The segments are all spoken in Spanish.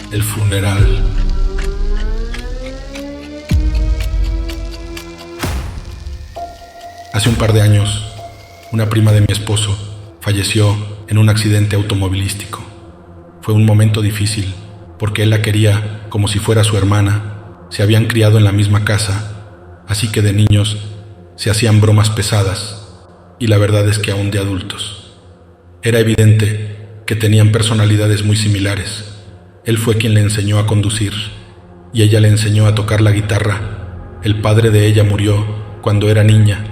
El funeral. Hace un par de años, una prima de mi esposo falleció en un accidente automovilístico. Fue un momento difícil, porque él la quería como si fuera su hermana. Se habían criado en la misma casa, así que de niños se hacían bromas pesadas, y la verdad es que aún de adultos. Era evidente que tenían personalidades muy similares. Él fue quien le enseñó a conducir, y ella le enseñó a tocar la guitarra. El padre de ella murió cuando era niña,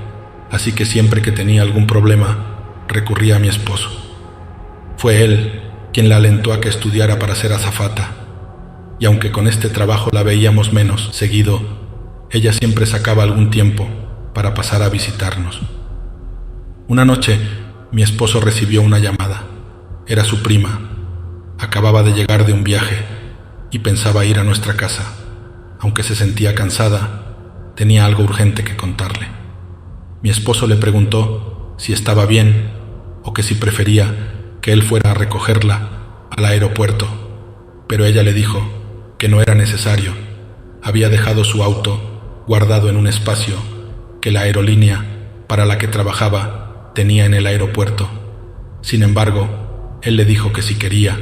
así que siempre que tenía algún problema, recurría a mi esposo. Fue él quien la alentó a que estudiara para ser azafata, y aunque con este trabajo la veíamos menos seguido, ella siempre sacaba algún tiempo para pasar a visitarnos. Una noche, mi esposo recibió una llamada. Era su prima. Acababa de llegar de un viaje y pensaba ir a nuestra casa. Aunque se sentía cansada, tenía algo urgente que contarle. Mi esposo le preguntó si estaba bien o que si prefería que él fuera a recogerla al aeropuerto, pero ella le dijo que no era necesario. Había dejado su auto guardado en un espacio que la aerolínea para la que trabajaba tenía en el aeropuerto. Sin embargo, él le dijo que si quería,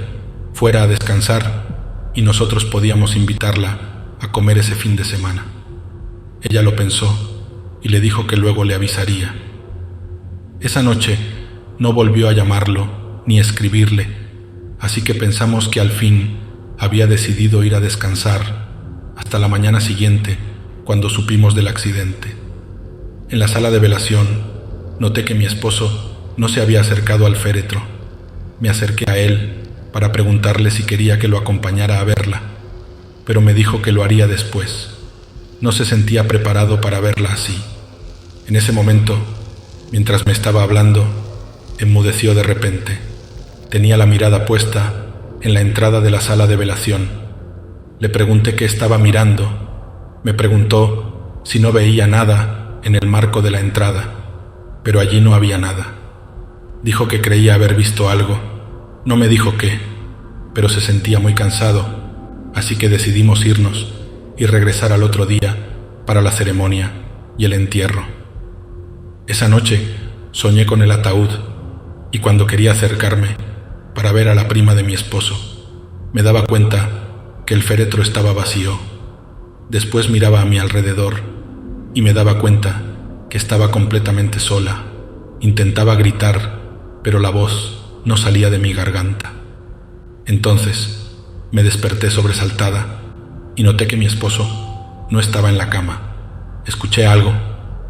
fuera a descansar y nosotros podíamos invitarla a comer ese fin de semana. Ella lo pensó y le dijo que luego le avisaría. Esa noche no volvió a llamarlo ni escribirle, así que pensamos que al fin había decidido ir a descansar hasta la mañana siguiente, cuando supimos del accidente. En la sala de velación noté que mi esposo no se había acercado al féretro. Me acerqué a él para preguntarle si quería que lo acompañara a verla, pero me dijo que lo haría después. No se sentía preparado para verla así. En ese momento, mientras me estaba hablando, enmudeció de repente. Tenía la mirada puesta en la entrada de la sala de velación. Le pregunté qué estaba mirando. Me preguntó si no veía nada en el marco de la entrada, pero allí no había nada. Dijo que creía haber visto algo. No me dijo qué, pero se sentía muy cansado, así que decidimos irnos y regresar al otro día para la ceremonia y el entierro. Esa noche soñé con el ataúd, y cuando quería acercarme para ver a la prima de mi esposo, me daba cuenta que el féretro estaba vacío. Después miraba a mi alrededor y me daba cuenta que estaba completamente sola. Intentaba gritar, pero la voz no salía de mi garganta. Entonces me desperté sobresaltada y noté que mi esposo no estaba en la cama. Escuché algo.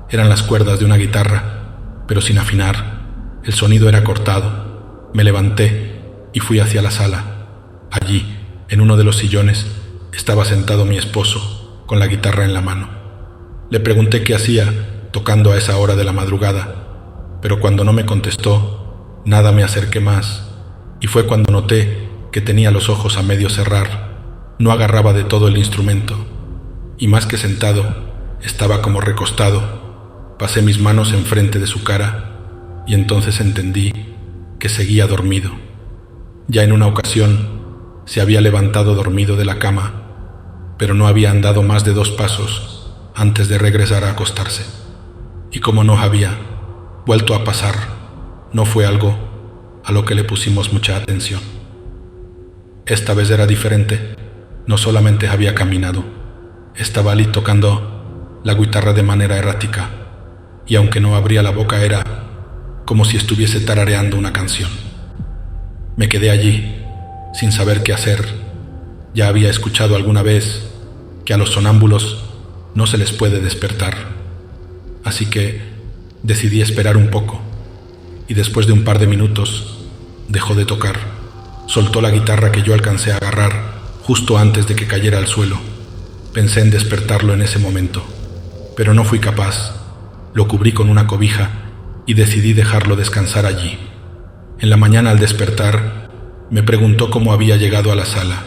Eran las cuerdas de una guitarra, pero sin afinar. El sonido era cortado. Me levanté y fui hacia la sala. Allí, en uno de los sillones, estaba sentado mi esposo, con la guitarra en la mano. Le pregunté qué hacía tocando a esa hora de la madrugada, pero cuando no me contestó, nada me acerqué más, y fue cuando noté que tenía los ojos a medio cerrar. No agarraba de todo el instrumento, y más que sentado, estaba como recostado. Pasé mis manos enfrente de su cara, y entonces entendí que seguía dormido. Ya en una ocasión se había levantado dormido de la cama, pero no había andado más de 2 pasos antes de regresar a acostarse. Y como no había vuelto a pasar, no fue algo a lo que le pusimos mucha atención. Esta vez era diferente. No solamente había caminado, estaba allí tocando la guitarra de manera errática, y aunque no abría la boca era como si estuviese tarareando una canción. Me quedé allí, sin saber qué hacer. Ya había escuchado alguna vez que a los sonámbulos no se les puede despertar, así que decidí esperar un poco, y después de un par de minutos dejó de tocar. Soltó la guitarra que yo alcancé a agarrar justo antes de que cayera al suelo. Pensé en despertarlo en ese momento, pero no fui capaz. Lo cubrí con una cobija y decidí dejarlo descansar allí. En la mañana, al despertar, me preguntó cómo había llegado a la sala.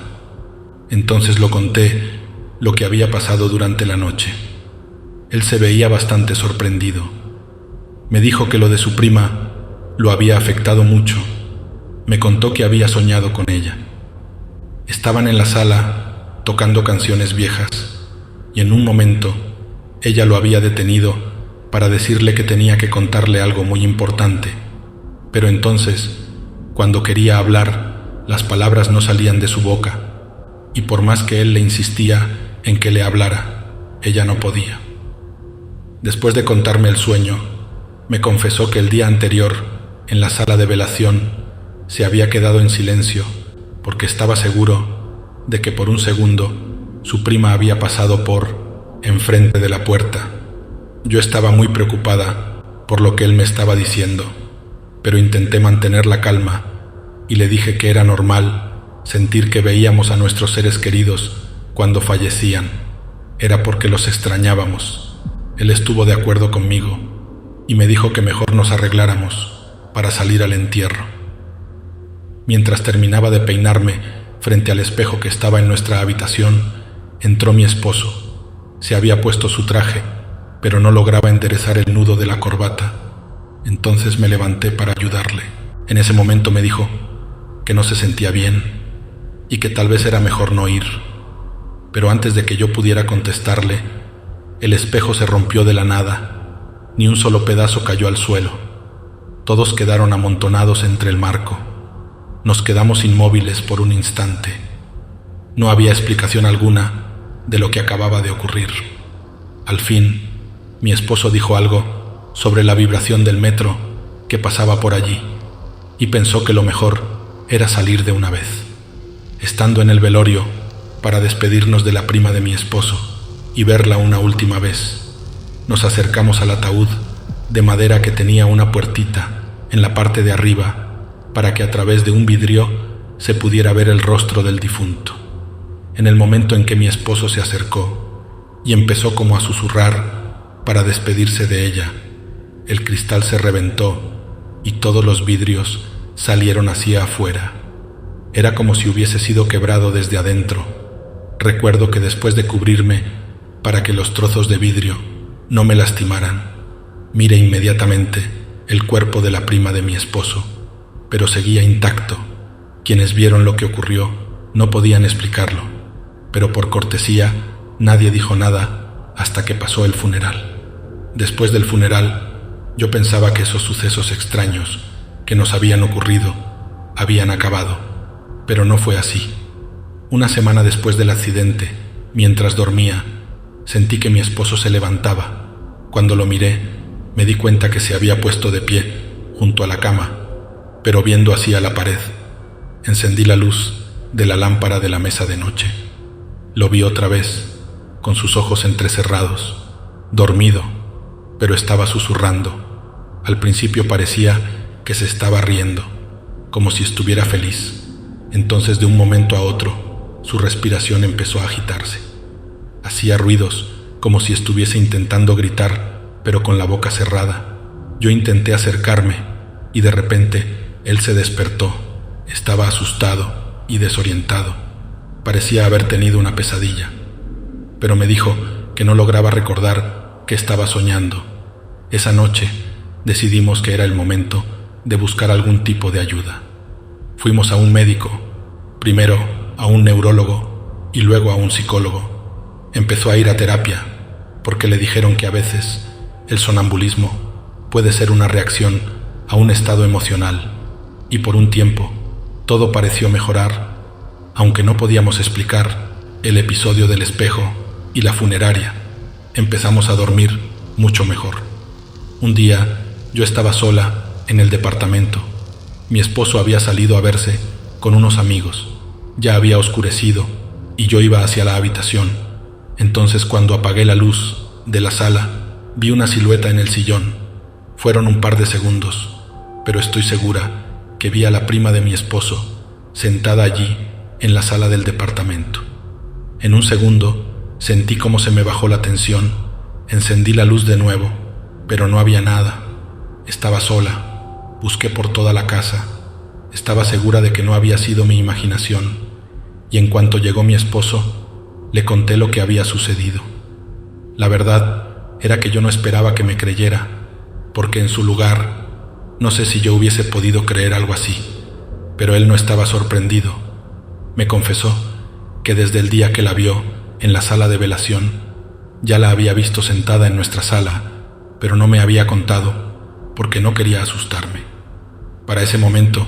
Entonces lo conté lo que había pasado durante la noche. Él se veía bastante sorprendido. Me dijo que lo de su prima lo había afectado mucho. Me contó que había soñado con ella. Estaban en la sala tocando canciones viejas y en un momento ella lo había detenido para decirle que tenía que contarle algo muy importante. Pero entonces, cuando quería hablar, las palabras no salían de su boca, y por más que él le insistía en que le hablara, ella no podía. Después de contarme el sueño, me confesó que el día anterior, en la sala de velación, se había quedado en silencio porque estaba seguro de que por un segundo su prima había pasado por enfrente de la puerta. Yo estaba muy preocupada por lo que él me estaba diciendo, pero intenté mantener la calma y le dije que era normal sentir que veíamos a nuestros seres queridos cuando fallecían. Era porque los extrañábamos. Él estuvo de acuerdo conmigo y me dijo que mejor nos arregláramos para salir al entierro. Mientras terminaba de peinarme frente al espejo que estaba en nuestra habitación, entró mi esposo. Se había puesto su traje, pero no lograba enderezar el nudo de la corbata. Entonces me levanté para ayudarle. En ese momento me dijo que no se sentía bien y que tal vez era mejor no ir. Pero antes de que yo pudiera contestarle, el espejo se rompió de la nada. Ni un solo pedazo cayó al suelo. Todos quedaron amontonados entre el marco. Nos quedamos inmóviles por un instante. No había explicación alguna de lo que acababa de ocurrir. Al fin, mi esposo dijo algo sobre la vibración del metro que pasaba por allí y pensó que lo mejor era salir de una vez. Estando en el velorio para despedirnos de la prima de mi esposo y verla una última vez, nos acercamos al ataúd de madera que tenía una puertita en la parte de arriba para que a través de un vidrio se pudiera ver el rostro del difunto. En el momento en que mi esposo se acercó y empezó como a susurrar para despedirse de ella, el cristal se reventó y todos los vidrios salieron hacia afuera. Era como si hubiese sido quebrado desde adentro. Recuerdo que después de cubrirme para que los trozos de vidrio no me lastimaran, miré inmediatamente el cuerpo de la prima de mi esposo, pero seguía intacto. Quienes vieron lo que ocurrió no podían explicarlo, pero por cortesía nadie dijo nada hasta que pasó el funeral. Después del funeral, yo pensaba que esos sucesos extraños que nos habían ocurrido habían acabado, pero no fue así. Una semana después del accidente, mientras dormía, sentí que mi esposo se levantaba. Cuando lo miré, me di cuenta que se había puesto de pie junto a la cama, pero viendo hacia la pared. Encendí la luz de la lámpara de la mesa de noche. Lo vi otra vez, con sus ojos entrecerrados, dormido, pero estaba susurrando. Al principio parecía que se estaba riendo, como si estuviera feliz. Entonces, de un momento a otro, su respiración empezó a agitarse. Hacía ruidos, como si estuviese intentando gritar, pero con la boca cerrada. Yo intenté acercarme, y de repente, él se despertó. Estaba asustado y desorientado. Parecía haber tenido una pesadilla, pero me dijo que no lograba recordar que estaba soñando. Esa noche decidimos que era el momento de buscar algún tipo de ayuda. Fuimos a un médico, primero a un neurólogo y luego a un psicólogo. Empezó a ir a terapia porque le dijeron que a veces el sonambulismo puede ser una reacción a un estado emocional, y por un tiempo todo pareció mejorar, aunque no podíamos explicar el episodio del espejo y la funeraria. Empezamos a dormir mucho mejor. Un día yo estaba sola en el departamento. Mi esposo había salido a verse con unos amigos. Ya había oscurecido y yo iba hacia la habitación. Entonces, cuando apagué la luz de la sala, vi una silueta en el sillón. Fueron un par de segundos, pero estoy segura que vi a la prima de mi esposo sentada allí en la sala del departamento. En un segundo sentí cómo se me bajó la tensión. Encendí la luz de nuevo, pero no había nada. Estaba sola. Busqué por toda la casa. Estaba segura de que no había sido mi imaginación. Y en cuanto llegó mi esposo, Le conté lo que había sucedido. La verdad era que yo no esperaba que me creyera, porque en su lugar no sé si yo hubiese podido creer algo así, pero él no estaba sorprendido. Me confesó que desde el día que la vio en la sala de velación, ya la había visto sentada en nuestra sala, pero no me había contado porque no quería asustarme. Para ese momento,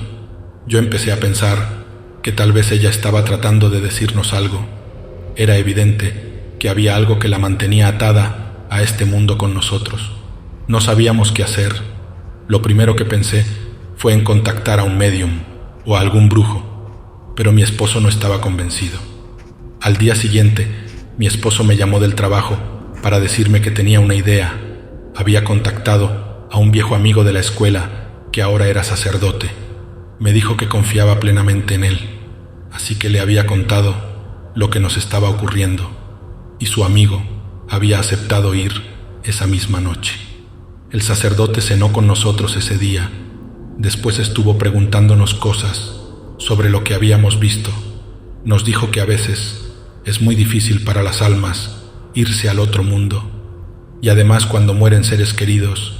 yo empecé a pensar que tal vez ella estaba tratando de decirnos algo. Era evidente que había algo que la mantenía atada a este mundo con nosotros. No sabíamos qué hacer. Lo primero que pensé fue en contactar a un médium o a algún brujo, pero mi esposo no estaba convencido. Al día siguiente, mi esposo me llamó del trabajo para decirme que tenía una idea. Había contactado a un viejo amigo de la escuela que ahora era sacerdote. Me dijo que confiaba plenamente en él, así que le había contado lo que nos estaba ocurriendo, y su amigo había aceptado ir esa misma noche. El sacerdote cenó con nosotros ese día. Después estuvo preguntándonos cosas sobre lo que habíamos visto. Nos dijo que a veces es muy difícil para las almas irse al otro mundo, y además cuando mueren seres queridos,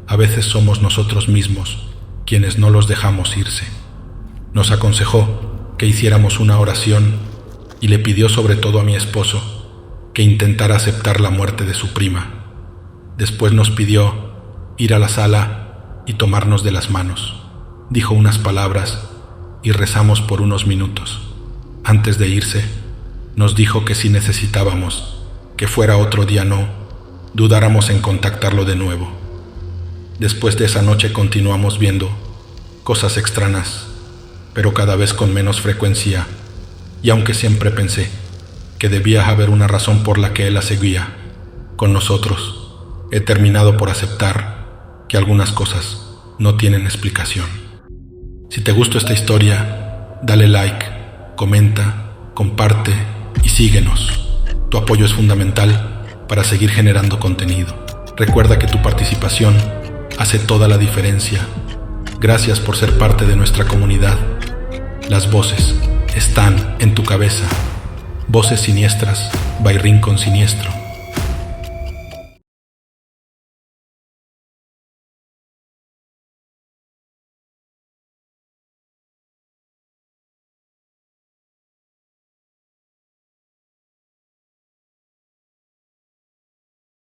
a veces somos nosotros mismos quienes no los dejamos irse. Nos aconsejó que hiciéramos una oración y le pidió sobre todo a mi esposo que intentara aceptar la muerte de su prima. Después nos pidió ir a la sala y tomarnos de las manos. Dijo unas palabras y rezamos por unos minutos. Antes de irse, nos dijo que si necesitábamos que fuera otro día no dudáramos en contactarlo de nuevo. Después de esa noche continuamos viendo cosas extrañas, pero cada vez con menos frecuencia, y aunque siempre pensé que debía haber una razón por la que él la seguía con nosotros, he terminado por aceptar que algunas cosas no tienen explicación. Si te gustó esta historia, dale like, comenta, comparte y síguenos. Tu apoyo es fundamental para seguir generando contenido. Recuerda que tu participación hace toda la diferencia. Gracias por ser parte de nuestra comunidad. Las voces están en tu cabeza. Voces Siniestras by Rincón Siniestro.